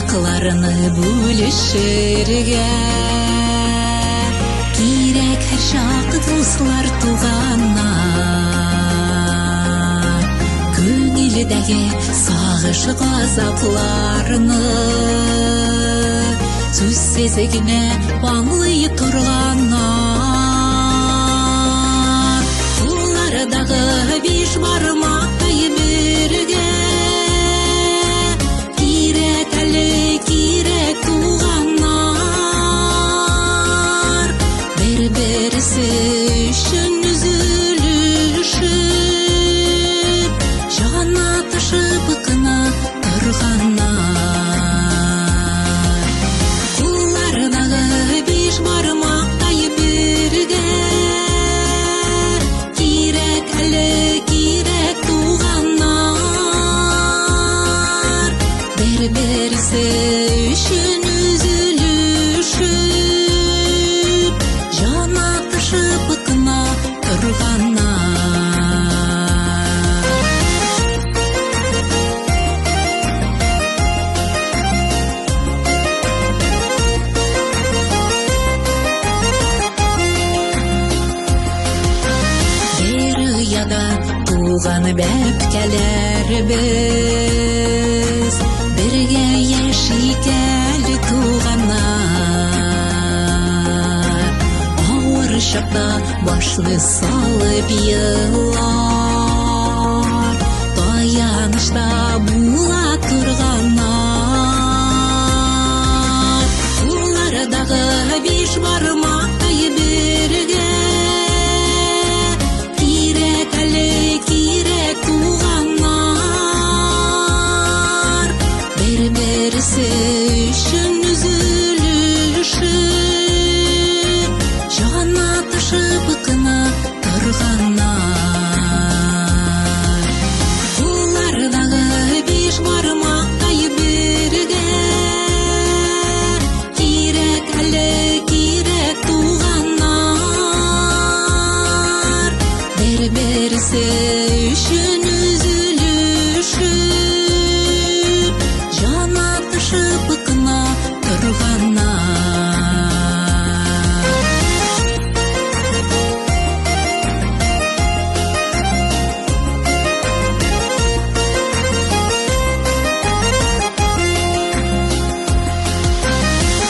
бактыларыны бөлүшөргө керек һәр чак дуслар туганнар. Көңүлдөгү сагыш газапларыны сүзсүз генә аңлый турганнар. Улардагы биш бармактай бирге кирәк әле кирәк туганнар. Бер-берсе өчен үзүлүшүп жана ташып кына турганнар. Улардагы биш бармактай бирге кирәк әле кирәк туганнар. Бер-берсе өчен үзүлүшүп жана ташып кына турганнар. Туган бәпкәләрбез бергә яшикәл туганнар. Авыр чакта башны салып еллар таянышта була турганнар. Улардагы биш бармактай бирге кирәк әле кирәк туганнар. Бер-берсе өчен үзүлүшүп жана ташып кына турганнар. Улардагы биш бармактай бирге кирәк әле кирәк туганнар. Бер-берсе өчен үзүлүшүп жана ташып кына турганнар.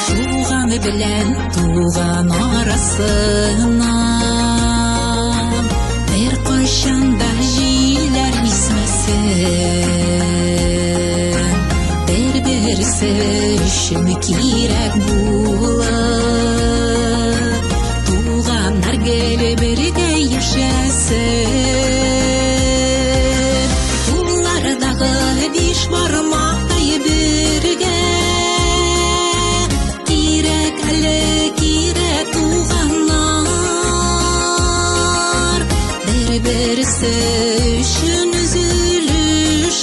Туган белән туган арасыннан бер кайчанда җилләр исмәсен. Бер-берсе өчен кирәк булып туганнар гел бергә яшәсен. Улардагы биш бармактай бирге кирәк әле кирәк туганнар. Бер-берсе өчен үзүлүшүп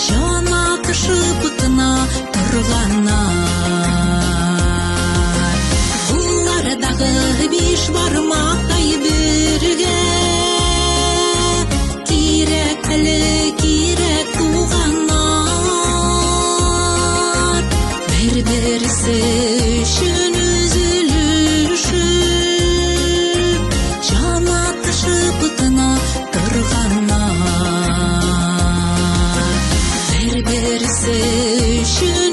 жана ташып кына турганнар. Улардагы биш бармактай бирге кирәк әле кирәк туганнар. Бер-берсе өчен үзүлүшүп жана ташып кына турганнар. Бер-берсе өчен